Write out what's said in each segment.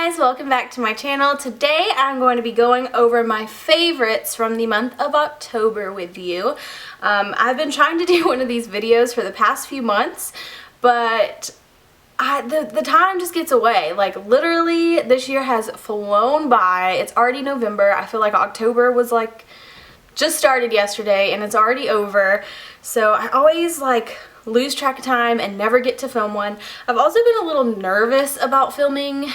guys, welcome back to my channel. Today I'm going to be going over my favorites from the month of October with you. I've been trying to do one of these videos for the past few months, but the time just gets away. Like literally this year has flown by. It's already November. I feel like October was like just started yesterday and it's already over. So I always like lose track of time and never get to film one. I've also been a little nervous about filming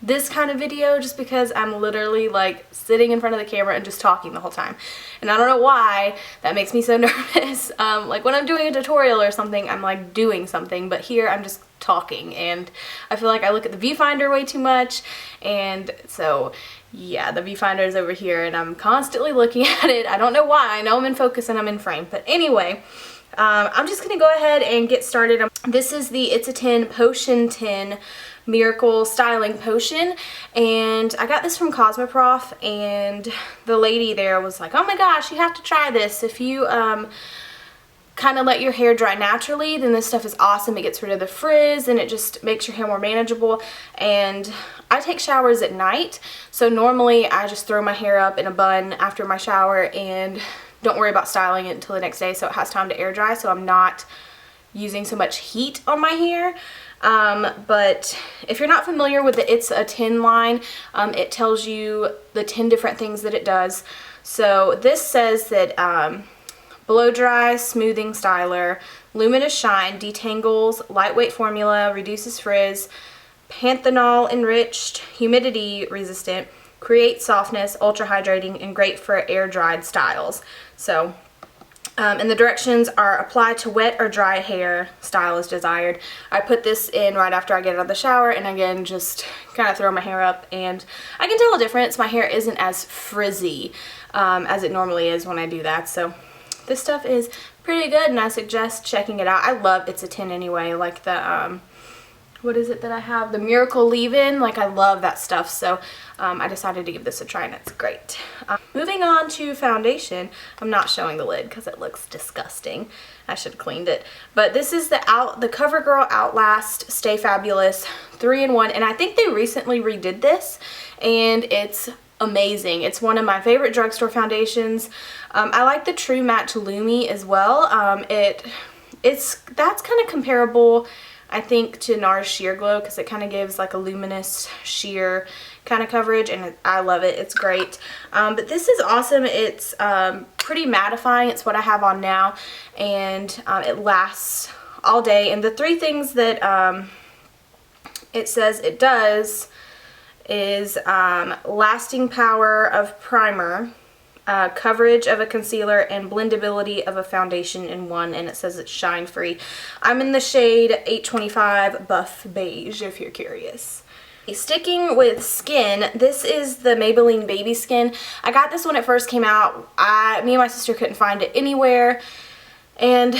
this kind of video just because I'm literally like sitting in front of the camera and just talking the whole time. And I don't know why that makes me so nervous. Like when I'm doing a tutorial or something, I'm like doing something, but here I'm just talking and I feel like I look at the viewfinder way too much, and so yeah, the viewfinder is over here and I'm constantly looking at it. I don't know why. I know I'm in focus and I'm in frame, but anyway, I'm just gonna go ahead and get started. This is the It's a 10 Potion 10 Miracle Styling Potion, and I got this from Cosmoprof, and the lady there was like, oh my gosh, you have to try this. If you kind of let your hair dry naturally, then this stuff is awesome. It gets rid of the frizz and it just makes your hair more manageable. And I take showers at night, so normally I just throw my hair up in a bun after my shower and don't worry about styling it until the next day so it has time to air dry, so I'm not using so much heat on my hair. But if you're not familiar with the It's a 10 line, it tells you the 10 different things that it does. So this says that blow dry, smoothing styler, luminous shine, detangles, lightweight formula, reduces frizz, panthenol enriched, humidity resistant, create softness, ultra hydrating, and great for air dried styles. So and the directions are apply to wet or dry hair, style as desired. I put this in right after I get out of the shower, and again just kind of throw my hair up and I can tell a difference. My hair isn't as frizzy as it normally is when I do that, so this stuff is pretty good and I suggest checking it out. I love It's a 10 anyway, like the what is it that I have? The Miracle Leave-In. Like I love that stuff, so I decided to give this a try and it's great. Moving on to foundation. I'm not showing the lid because it looks disgusting. I should have cleaned it. But this is the Covergirl Outlast Stay Fabulous 3-in-1, and I think they recently redid this and it's amazing. It's one of my favorite drugstore foundations. I like the True Match Lumi as well. That's kind of comparable, I think, to Nars Sheer Glow because it kind of gives like a luminous sheer kind of coverage, and I love it. It's great. But this is awesome. It's pretty mattifying. It's what I have on now, and it lasts all day. And the three things that it says it does is lasting power of primer, coverage of a concealer, and blendability of a foundation in one, and it says it's shine free. I'm in the shade 825 Buff Beige if you're curious. Sticking with skin, this is the Maybelline Babyskin. I got this when it first came out. Me and my sister couldn't find it anywhere, and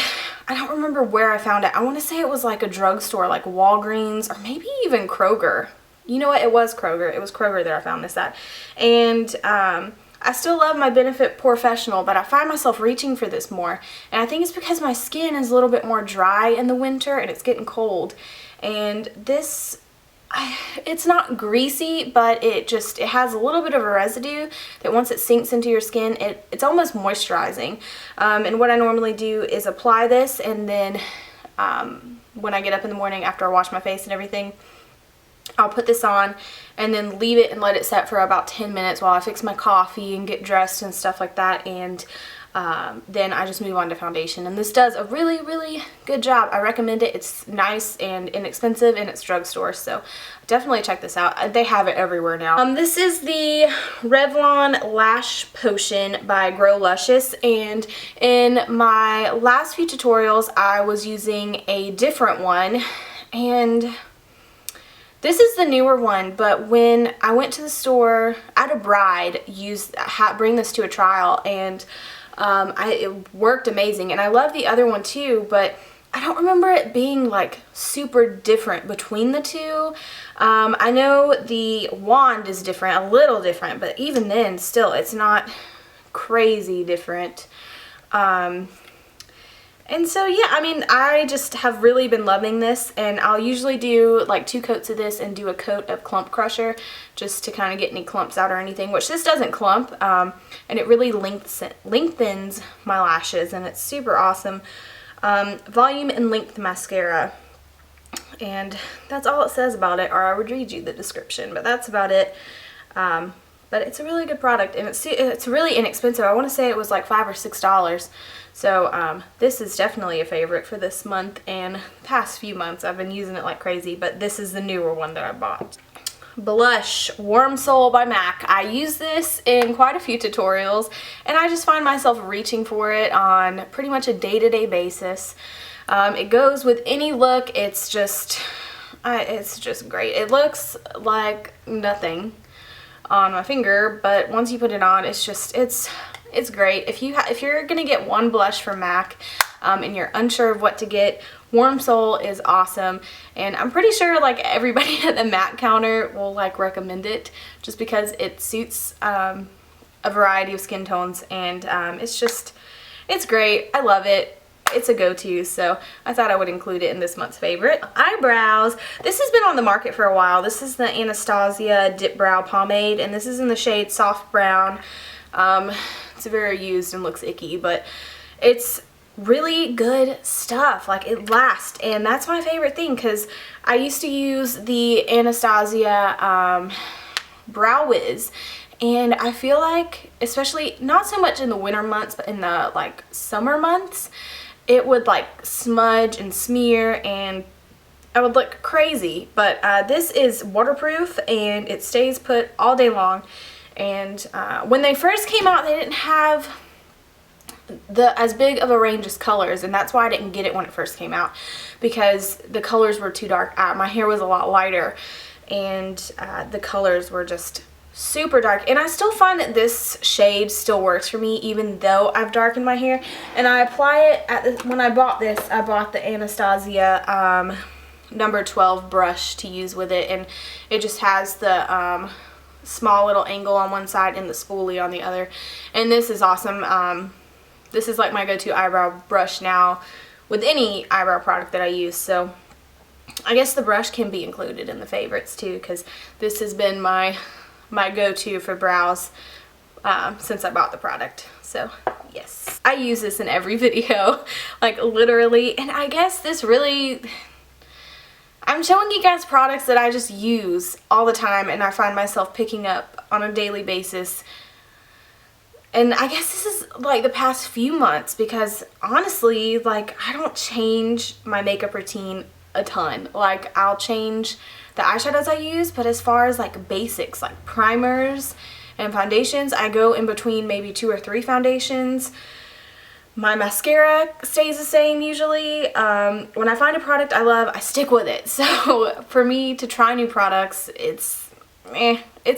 I don't remember where I found it. I want to say it was like a drugstore, like Walgreens or maybe even Kroger. You know what? It was Kroger. It was Kroger that I found this at. And I still love my Benefit Professional, but I find myself reaching for this more. And I think it's because my skin is a little bit more dry in the winter and it's getting cold. And this, it's not greasy, but it has a little bit of a residue that once it sinks into your skin, it's almost moisturizing. And what I normally do is apply this, and then when I get up in the morning after I wash my face and everything, I'll put this on and then leave it and let it set for about 10 minutes while I fix my coffee and get dressed and stuff like that, and then I just move on to foundation. And this does a really, really good job. I recommend it. It's nice and inexpensive and it's drugstore, so definitely check this out. They have it everywhere now. This is the Revlon Lash Potion by Grow Luscious, and in my last few tutorials I was using a different one, and this is the newer one, but when I went to the store, I had a bride bring this to a trial, and it worked amazing. And I love the other one too, but I don't remember it being like super different between the two. I know the wand is different, a little different, but even then, still, it's not crazy different. And so yeah, I mean, I just have really been loving this, and I'll usually do like 2 coats of this and do a coat of Clump Crusher just to kind of get any clumps out or anything, which this doesn't clump, and it really lengthens my lashes, and it's super awesome. Volume and Length Mascara, and that's all it says about it, or I would read you the description, but that's about it. But it's a really good product, and it's really inexpensive. I want to say it was like $5 or $6. So this is definitely a favorite for this month and past few months. I've been using it like crazy, but this is the newer one that I bought. Blush, Warm Soul by MAC. I use this in quite a few tutorials, and I just find myself reaching for it on pretty much a day-to-day basis. It goes with any look. It's just great. It looks like nothing on my finger, but once you put it on, it's great. If you're gonna get one blush from MAC and you're unsure of what to get, Warm Soul is awesome, and I'm pretty sure like everybody at the MAC counter will like recommend it just because it suits a variety of skin tones, and it's great. I love it. It's a go-to, so I thought I would include it in this month's favorite. Eyebrows. This has been on the market for a while. This is the Anastasia Dipbrow Pomade, and this is in the shade Soft Brown. It's very used and looks icky, but it's really good stuff. Like, it lasts, and that's my favorite thing, because I used to use the Anastasia Brow Wiz, and I feel like, especially not so much in the winter months, but in the like summer months, it would like smudge and smear and I would look crazy. But this is waterproof and it stays put all day long. And when they first came out, they didn't have as big of a range as colors, and that's why I didn't get it when it first came out, because the colors were too dark. My hair was a lot lighter, and the colors were just super dark, and I still find that this shade still works for me even though I've darkened my hair. And I apply it when I bought this, I bought the Anastasia number 12 brush to use with it, and it just has the small little angle on one side and the spoolie on the other, and this is awesome. This is like my go-to eyebrow brush now with any eyebrow product that I use, so I guess the brush can be included in the favorites too, because this has been my go-to for brows since I bought the product. So yes, I use this in every video, like literally. And I guess this really, I'm showing you guys products that I just use all the time and I find myself picking up on a daily basis. And I guess this is like the past few months, because honestly, like, I don't change my makeup routine a ton. Like, I'll change the eyeshadows I use, but as far as like basics like primers and foundations, I go in between maybe 2 or 3 foundations. My mascara stays the same usually. When I find a product I love, I stick with it. So for me to try new products, it's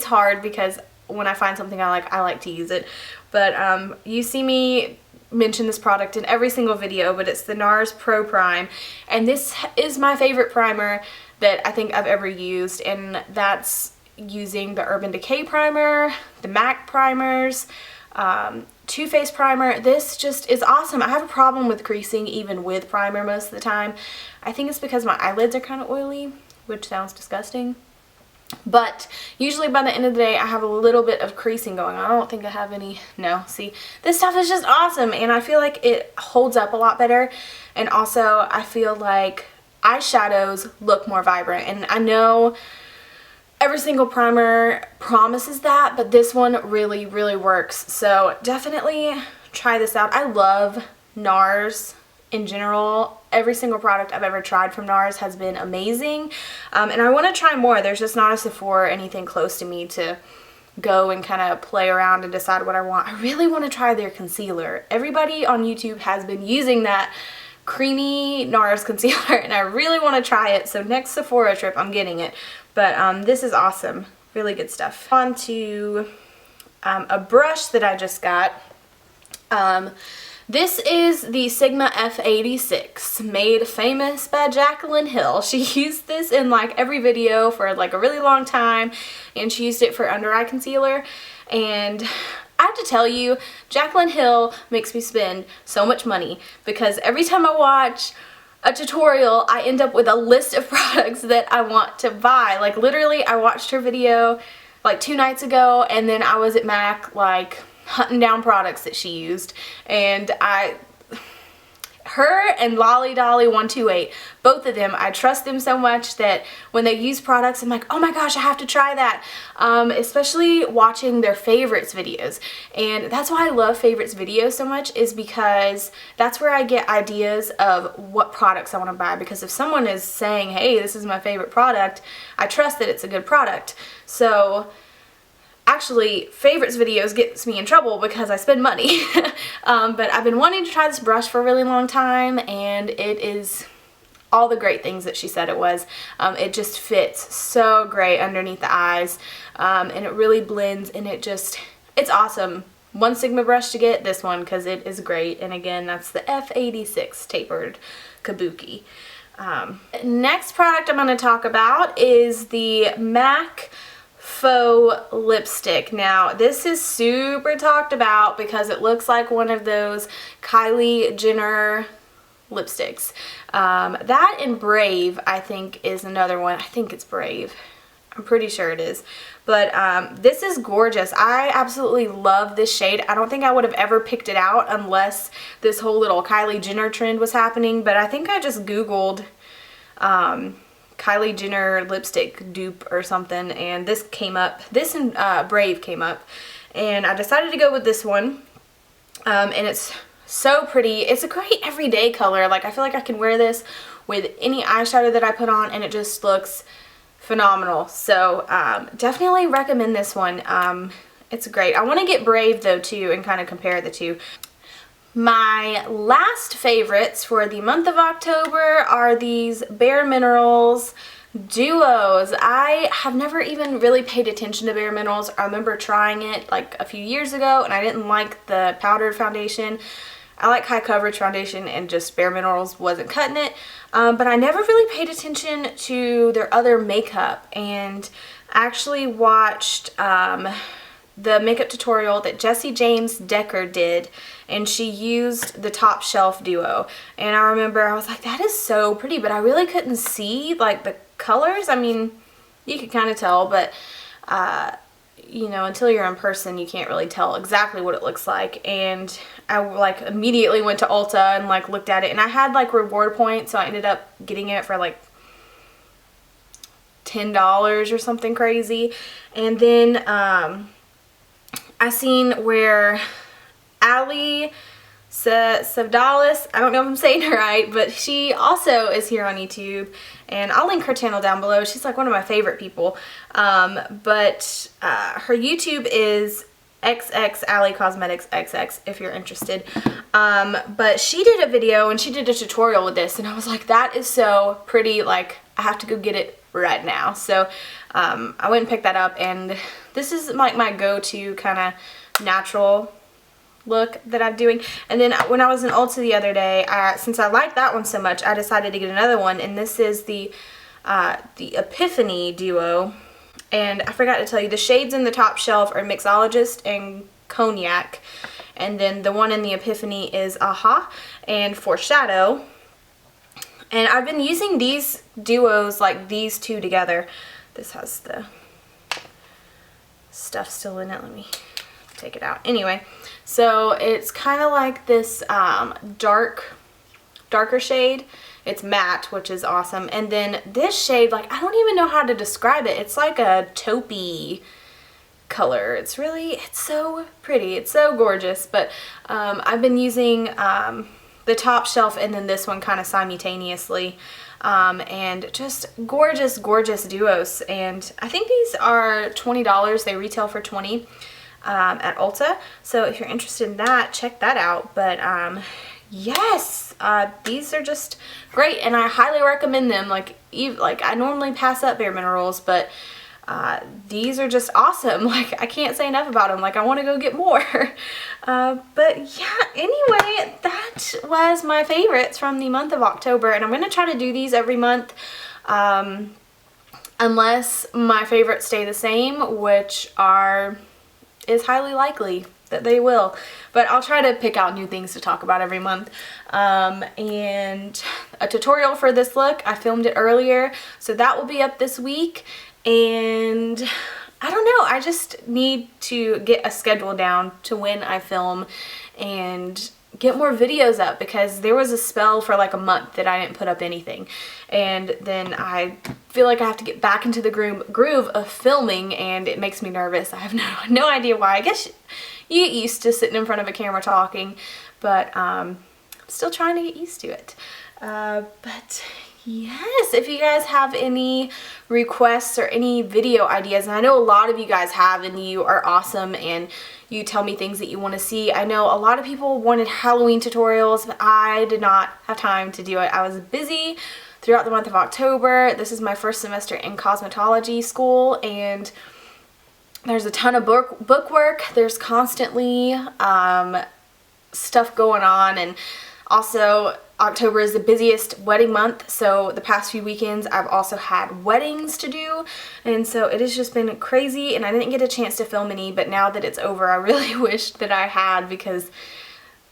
hard, because when I find something I like to use it. But you see me mention this product in every single video, but it's the Nars Proprime, and this is my favorite primer that I think I've ever used, and that's using the Urban Decay primer, the MAC primers, Too Faced primer. This just is awesome. I have a problem with creasing even with primer most of the time. I think it's because my eyelids are kind of oily, which sounds disgusting. But usually by the end of the day, I have a little bit of creasing going on. I don't think I have any. No, see, this stuff is just awesome, and I feel like it holds up a lot better. And also, I feel like eyeshadows look more vibrant. And I know every single primer promises that, but this one really, really works. So definitely try this out. I love NARS in general. Every single product I've ever tried from NARS has been amazing, and I want to try more. There's just not a Sephora or anything close to me to go and kind of play around and decide what I want. I really want to try their concealer. Everybody on YouTube has been using that creamy NARS concealer, and I really want to try it, so next Sephora trip I'm getting it. But this is awesome. Really good stuff. On to a brush that I just got. This is the Sigma F86, made famous by Jaclyn Hill. She used this in like every video for like a really long time, and she used it for under eye concealer, and I have to tell you, Jaclyn Hill makes me spend so much money because every time I watch a tutorial, I end up with a list of products that I want to buy. Like literally, I watched her video like 2 nights ago, and then I was at MAC like hunting down products that she used, and her and Lolly Dolly 128, both of them, I trust them so much that when they use products, I'm like, oh my gosh, I have to try that. Especially watching their favorites videos. And that's why I love favorites videos so much, is because that's where I get ideas of what products I want to buy. Because if someone is saying, hey, this is my favorite product, I trust that it's a good product. So actually, favorites videos gets me in trouble because I spend money. But I've been wanting to try this brush for a really long time, and it is all the great things that she said it was. It just fits so great underneath the eyes, and it really blends, and it's awesome. One Sigma brush to get, this one, because it is great. And again, that's the F86 tapered kabuki. Next product I'm going to talk about is the MAC Faux Lipstick. Now this is super talked about because it looks like one of those Kylie Jenner lipsticks. That and Brave, I think, is another one. I think it's Brave. I'm pretty sure it is. But this is gorgeous. I absolutely love this shade. I don't think I would have ever picked it out unless this whole little Kylie Jenner trend was happening. But I think I just Googled Kylie Jenner lipstick dupe or something, and this came up. This and Brave came up, and I decided to go with this one. And it's so pretty. It's a great everyday color. Like, I feel like I can wear this with any eyeshadow that I put on, and it just looks phenomenal. So definitely recommend this one. It's great. I want to get Brave though too and kind of compare the two. My last favorites for the month of October are these Bare Minerals duos. I have never even really paid attention to Bare Minerals. I remember trying it like a few years ago, and I didn't like the powdered foundation. I like high coverage foundation, and just Bare Minerals wasn't cutting it. But I never really paid attention to their other makeup, and actually watched the makeup tutorial that Jessie James Decker did, and she used the Top Shelf duo. And I remember I was like, that is so pretty, but I really couldn't see like the colors. I mean, you could kind of tell, but you know, until you're in person, you can't really tell exactly what it looks like. And I like immediately went to Ulta and like looked at it, and I had like reward points, so I ended up getting it for like $10 or something crazy. And then I seen where Ali Savdalis, I don't know if I'm saying it right, but she also is here on YouTube, and I'll link her channel down below. She's like one of my favorite people. But her YouTube is XX Ali Cosmetics XX if you're interested. But she did a video and she did a tutorial with this, and I was like, that is so pretty, like I have to go get it right now. So I went and picked that up, and this is like my go-to kind of natural look that I'm doing. And then when I was in Ulta the other day, since I liked that one so much, I decided to get another one, and this is the Epiphany duo. And I forgot to tell you, the shades in the Top Shelf are Mixologist and Cognac, and then the one in the Epiphany is Aha and Foreshadow. And I've been using these duos, like these two together. This has the stuff still in it. Let me take it out. Anyway, so it's kind of like this darker shade. It's matte, which is awesome. And then this shade, like, I don't even know how to describe it. It's like a taupey color. It's so pretty. It's so gorgeous. But I've been using the Top Shelf and then this one kind of simultaneously. And just gorgeous, gorgeous duos. And I think these are $20. They retail for $20 at Ulta. So if you're interested in that, check that out. But yes, these are just great, and I highly recommend them. Like I normally pass up Bare Minerals, but these are just awesome. Like, I can't say enough about them. Like, I want to go get more. But yeah, anyway, that was my favorites from the month of October, and I'm going to try to do these every month, unless my favorites stay the same, which is highly likely. that they will. But I'll try to pick out new things to talk about every month. And a tutorial for this look, I filmed it earlier, so that will be up this week. And I don't know, I just need to get a schedule down to when I film and get more videos up, because there was a spell for like a month that I didn't put up anything, and then I feel like I have to get back into the groove of filming, and it makes me nervous. I have no idea why. I guess you get used to sitting in front of a camera talking, but I'm still trying to get used to it. But yes, if you guys have any requests or any video ideas, and I know a lot of you guys have, and you are awesome, and you tell me things that you want to see. I know a lot of people wanted Halloween tutorials, but I did not have time to do it. I was busy throughout the month of October. This is my first semester in cosmetology school, and there's a ton of book work. There's constantly stuff going on, and also October is the busiest wedding month, so the past few weekends I've also had weddings to do, and so it has just been crazy, and I didn't get a chance to film any, but now that it's over I really wish that I had, because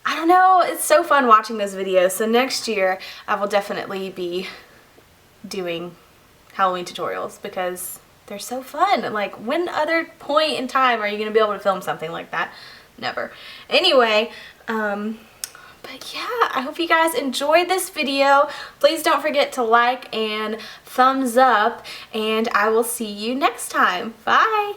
I don't know, it's so fun watching those videos. So next year I will definitely be doing Halloween tutorials because they're so fun. Like, when other point in time are you going to be able to film something like that? Never. Anyway, but yeah, I hope you guys enjoyed this video. Please don't forget to like and thumbs up, and I will see you next time. Bye!